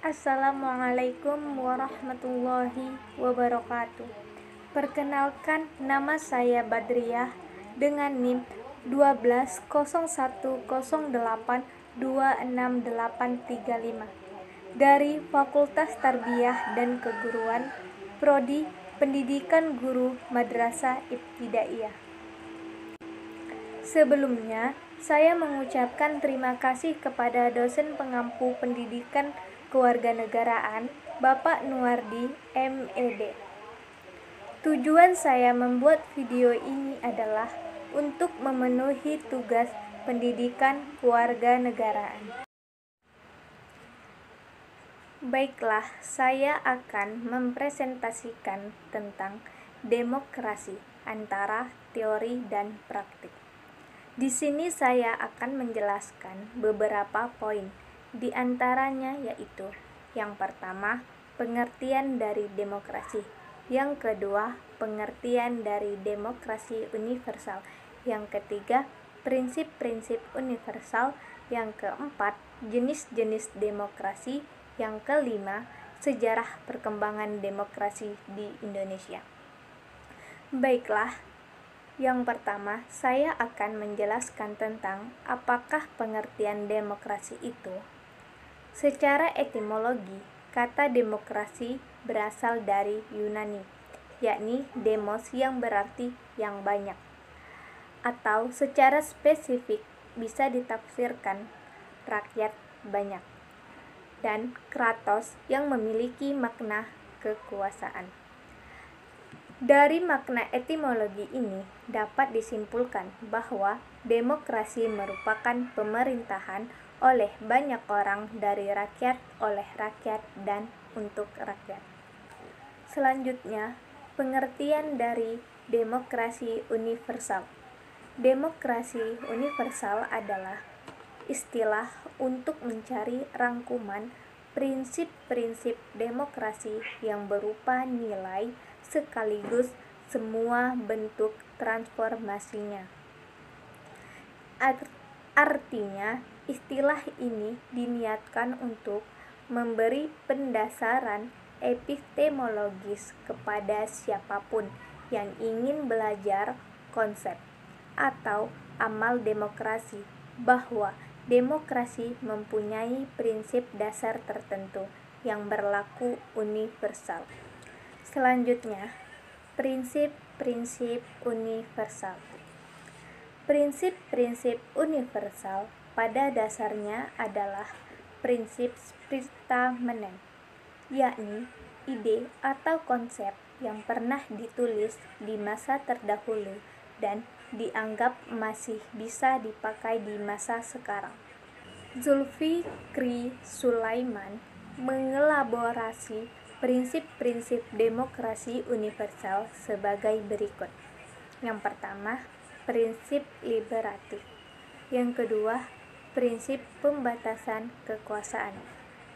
Assalamualaikum warahmatullahi wabarakatuh. Perkenalkan, nama saya Badriah dengan NIM 120108268835 dari Fakultas Tarbiyah dan Keguruan, Prodi Pendidikan Guru Madrasah Ibtidaiyah. Sebelumnya, saya mengucapkan terima kasih kepada dosen pengampu pendidikan kewarganegaraan, Bapak Nuardi, MED. Tujuan saya membuat video ini adalah untuk memenuhi tugas pendidikan kewarganegaraan. Baiklah, saya akan mempresentasikan tentang demokrasi antara teori dan praktik. Di sini saya akan menjelaskan beberapa poin, di antaranya yaitu: yang pertama, pengertian dari demokrasi; yang kedua, pengertian dari demokrasi universal; yang ketiga, prinsip-prinsip universal; yang keempat, jenis-jenis demokrasi; yang kelima, sejarah perkembangan demokrasi di Indonesia. Baiklah, yang pertama, saya akan menjelaskan tentang apakah pengertian demokrasi itu. Secara etimologi, kata demokrasi berasal dari Yunani, yakni demos yang berarti yang banyak. Atau secara spesifik bisa ditafsirkan rakyat banyak. Dan kratos yang memiliki makna kekuasaan. Dari makna etimologi ini dapat disimpulkan bahwa demokrasi merupakan pemerintahan oleh banyak orang dari rakyat, oleh rakyat, dan untuk rakyat. Selanjutnya, pengertian dari demokrasi universal. Demokrasi universal adalah istilah untuk mencari rangkuman prinsip-prinsip demokrasi yang berupa nilai sekaligus semua bentuk transformasinya. Artinya, istilah ini diniatkan untuk memberi pendasaran epistemologis kepada siapapun yang ingin belajar konsep atau amal demokrasi, bahwa demokrasi mempunyai prinsip dasar tertentu yang berlaku universal. Selanjutnya, prinsip-prinsip universal. Prinsip-prinsip universal pada dasarnya adalah prinsip stricta manen, yakni ide atau konsep yang pernah ditulis di masa terdahulu dan dianggap masih bisa dipakai di masa sekarang. Zulfikri Sulaiman mengelaborasi prinsip-prinsip demokrasi universal sebagai berikut. Yang pertama, prinsip liberatif. Yang kedua, prinsip pembatasan kekuasaan.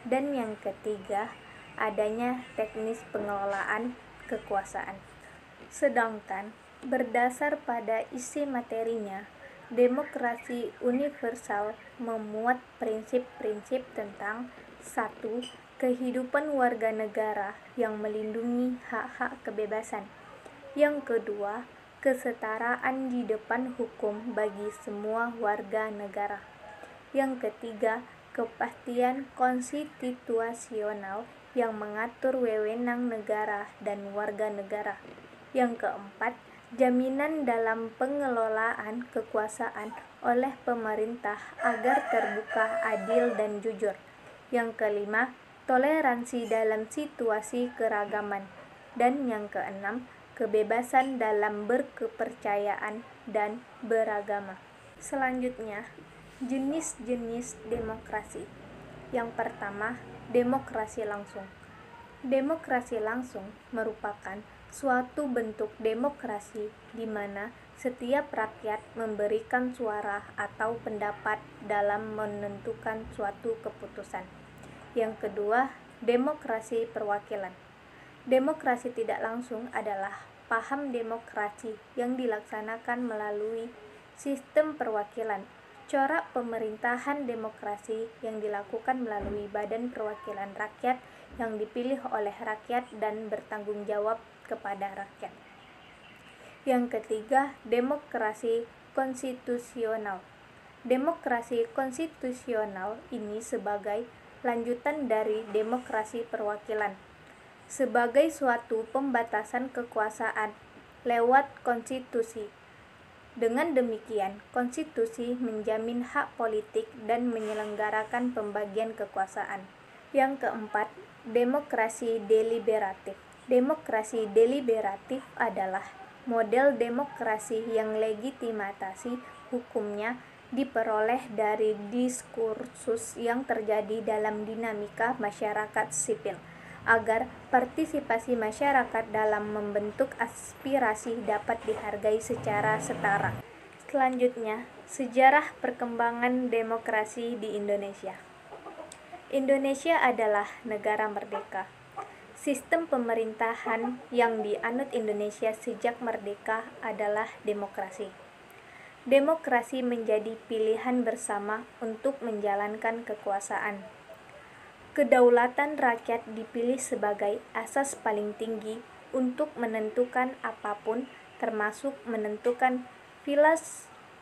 Dan yang ketiga, adanya teknis pengelolaan kekuasaan. Sedangkan berdasar pada isi materinya, demokrasi universal memuat prinsip-prinsip tentang: 1. Kehidupan warga negara yang melindungi hak-hak kebebasan. Yang kedua, kesetaraan di depan hukum bagi semua warga negara. Yang ketiga, kepastian konstitusional yang mengatur wewenang negara dan warga negara. Yang keempat, jaminan dalam pengelolaan kekuasaan oleh pemerintah agar terbuka, adil, dan jujur. Yang kelima, toleransi dalam situasi keragaman. Dan yang keenam, kebebasan dalam berkepercayaan dan beragama. Selanjutnya, jenis-jenis demokrasi. Yang pertama, demokrasi langsung. Demokrasi langsung merupakan suatu bentuk demokrasi di mana setiap rakyat memberikan suara atau pendapat dalam menentukan suatu keputusan. Yang kedua, demokrasi perwakilan. Demokrasi tidak langsung adalah paham demokrasi yang dilaksanakan melalui sistem perwakilan, corak pemerintahan demokrasi yang dilakukan melalui Badan Perwakilan Rakyat yang dipilih oleh rakyat dan bertanggung jawab kepada rakyat. Yang ketiga, demokrasi konstitusional. Demokrasi konstitusional ini sebagai lanjutan dari demokrasi perwakilan, sebagai suatu pembatasan kekuasaan lewat konstitusi. Dengan demikian, konstitusi menjamin hak politik dan menyelenggarakan pembagian kekuasaan. Yang keempat, demokrasi deliberatif. Demokrasi deliberatif adalah model demokrasi yang legitimasi hukumnya diperoleh dari diskursus yang terjadi dalam dinamika masyarakat sipil, agar partisipasi masyarakat dalam membentuk aspirasi dapat dihargai secara setara. Selanjutnya, sejarah perkembangan demokrasi di Indonesia. Indonesia adalah negara merdeka. Sistem pemerintahan yang dianut Indonesia sejak merdeka adalah demokrasi. Demokrasi menjadi pilihan bersama untuk menjalankan kekuasaan. Kedaulatan rakyat dipilih sebagai asas paling tinggi untuk menentukan apapun, termasuk menentukan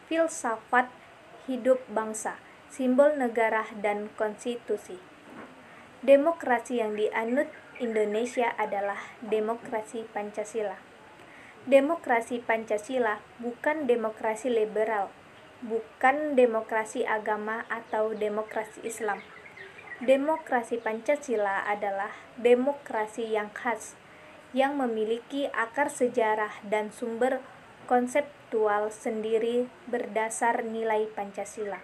filsafat hidup bangsa, simbol negara, dan konstitusi. Demokrasi yang dianut Indonesia adalah demokrasi Pancasila. Demokrasi Pancasila bukan demokrasi liberal, bukan demokrasi agama atau demokrasi Islam. Demokrasi Pancasila adalah demokrasi yang khas, yang memiliki akar sejarah dan sumber konseptual sendiri berdasar nilai Pancasila.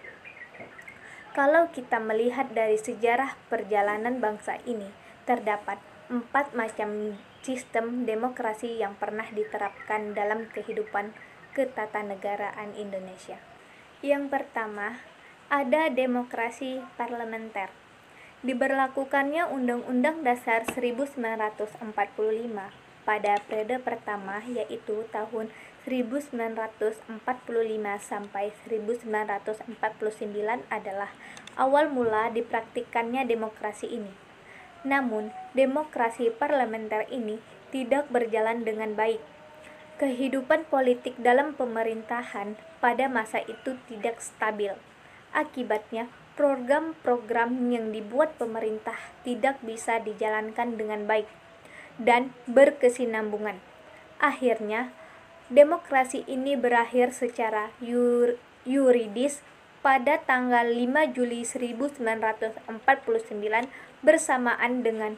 Kalau kita melihat dari sejarah perjalanan bangsa ini, terdapat 4 macam sistem demokrasi yang pernah diterapkan dalam kehidupan ketatanegaraan Indonesia. Yang pertama, ada demokrasi parlementer. Diberlakukannya Undang-Undang Dasar 1945 pada periode pertama, yaitu tahun 1945 sampai 1949 adalah awal mula dipraktikkannya demokrasi ini. Namun, demokrasi parlementer ini tidak berjalan dengan baik. Kehidupan politik dalam pemerintahan pada masa itu tidak stabil. Akibatnya, program-program yang dibuat pemerintah tidak bisa dijalankan dengan baik dan berkesinambungan. Akhirnya, demokrasi ini berakhir secara yuridis pada tanggal 5 Juli 1949 bersamaan dengan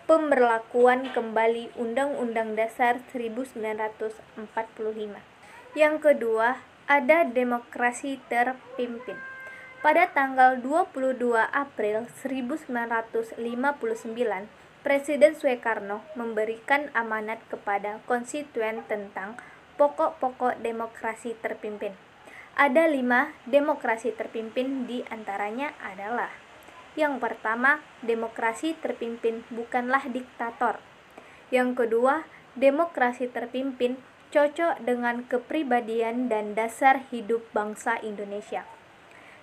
pemberlakuan kembali Undang-Undang Dasar 1945. Yang kedua, ada demokrasi terpimpin. Pada tanggal 22 April 1959, Presiden Soekarno memberikan amanat kepada konstituen tentang pokok-pokok demokrasi terpimpin. Ada 5 demokrasi terpimpin, di antaranya adalah: yang pertama, demokrasi terpimpin bukanlah diktator. Yang kedua, demokrasi terpimpin cocok dengan kepribadian dan dasar hidup bangsa Indonesia.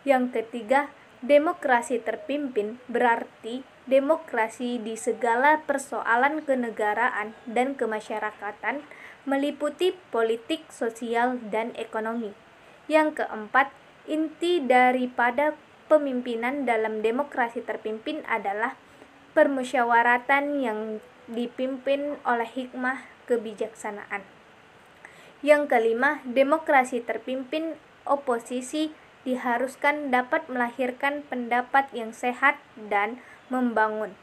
Yang ketiga, demokrasi terpimpin berarti demokrasi di segala persoalan kenegaraan dan kemasyarakatan, meliputi politik, sosial, dan ekonomi. Yang keempat, inti daripada pemimpinan dalam demokrasi terpimpin adalah permusyawaratan yang dipimpin oleh hikmah kebijaksanaan. Yang kelima, demokrasi terpimpin oposisi diharuskan dapat melahirkan pendapat yang sehat dan membangun.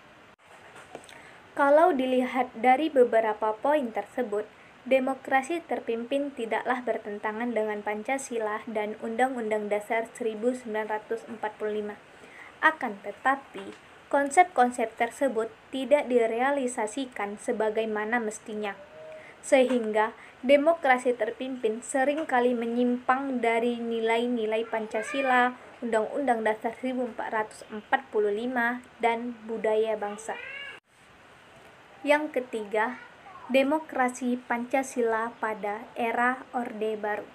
Kalau dilihat dari beberapa poin tersebut, demokrasi terpimpin tidaklah bertentangan dengan Pancasila dan Undang-Undang Dasar 1945. Akan tetapi, konsep-konsep tersebut tidak direalisasikan sebagaimana mestinya, sehingga demokrasi terpimpin seringkali menyimpang dari nilai-nilai Pancasila, Undang-Undang Dasar 1445, dan budaya bangsa. Yang ketiga, demokrasi Pancasila pada era Orde Baru.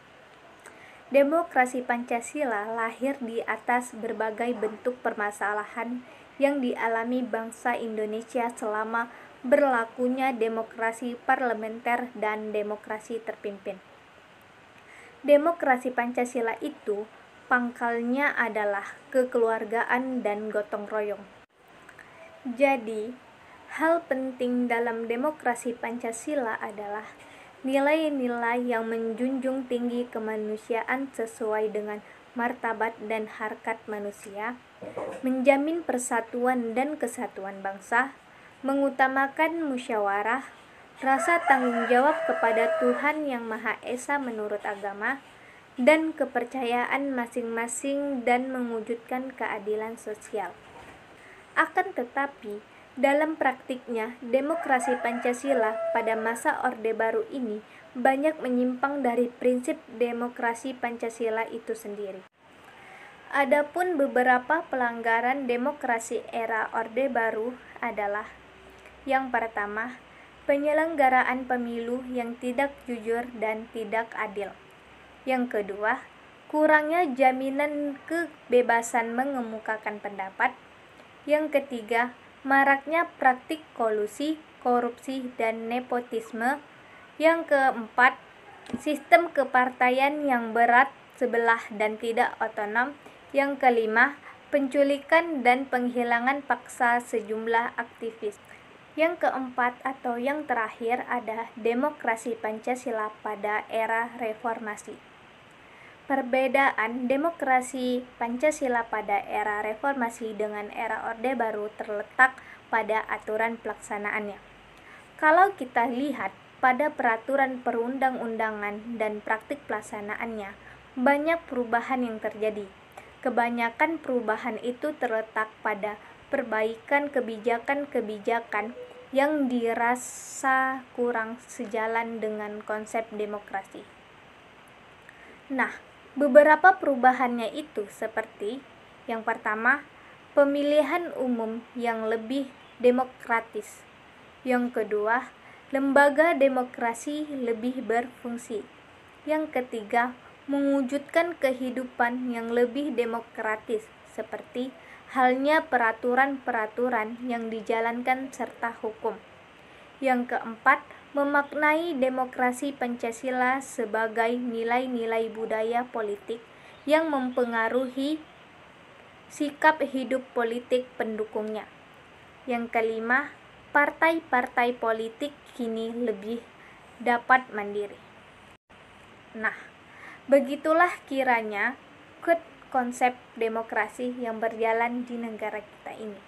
Demokrasi Pancasila lahir di atas berbagai bentuk permasalahan yang dialami bangsa Indonesia selama berlakunya demokrasi parlementer dan demokrasi terpimpin. Demokrasi Pancasila itu pangkalnya adalah kekeluargaan dan gotong royong. Jadi, hal penting dalam demokrasi Pancasila adalah nilai-nilai yang menjunjung tinggi kemanusiaan sesuai dengan martabat dan harkat manusia, menjamin persatuan dan kesatuan bangsa, mengutamakan musyawarah, rasa tanggung jawab kepada Tuhan Yang Maha Esa menurut agama, dan kepercayaan masing-masing dan mewujudkan keadilan sosial. Akan tetapi, dalam praktiknya, demokrasi Pancasila pada masa Orde Baru ini banyak menyimpang dari prinsip demokrasi Pancasila itu sendiri. Adapun beberapa pelanggaran demokrasi era Orde Baru adalah: yang pertama, penyelenggaraan pemilu yang tidak jujur dan tidak adil. Yang kedua, kurangnya jaminan kebebasan mengemukakan pendapat. Yang ketiga, maraknya praktik kolusi, korupsi, dan nepotisme. Yang keempat, sistem kepartaian yang berat sebelah dan tidak otonom. Yang kelima, penculikan dan penghilangan paksa sejumlah aktivis. Yang keempat atau yang terakhir ada demokrasi Pancasila pada era reformasi. Perbedaan demokrasi Pancasila pada era reformasi dengan era Orde Baru terletak pada aturan pelaksanaannya. Kalau kita lihat pada peraturan perundang-undangan dan praktik pelaksanaannya, banyak perubahan yang terjadi. Kebanyakan perubahan itu terletak pada perbaikan kebijakan-kebijakan yang dirasa kurang sejalan dengan konsep demokrasi. Nah, beberapa perubahannya itu seperti: yang pertama, pemilihan umum yang lebih demokratis. Yang kedua, lembaga demokrasi lebih berfungsi. Yang ketiga, mewujudkan kehidupan yang lebih demokratis, seperti halnya peraturan-peraturan yang dijalankan serta hukum. Yang keempat, memaknai demokrasi Pancasila sebagai nilai-nilai budaya politik yang mempengaruhi sikap hidup politik pendukungnya. Yang kelima, partai-partai politik kini lebih dapat mandiri. Nah, begitulah kiranya konsep demokrasi yang berjalan di negara kita ini.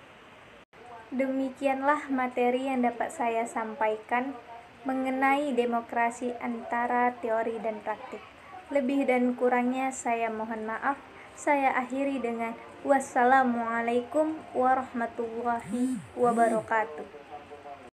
Demikianlah materi yang dapat saya sampaikan mengenai demokrasi antara teori dan praktik. Lebih dan kurangnya saya mohon maaf. Saya akhiri dengan wassalamualaikum warahmatullahi wabarakatuh.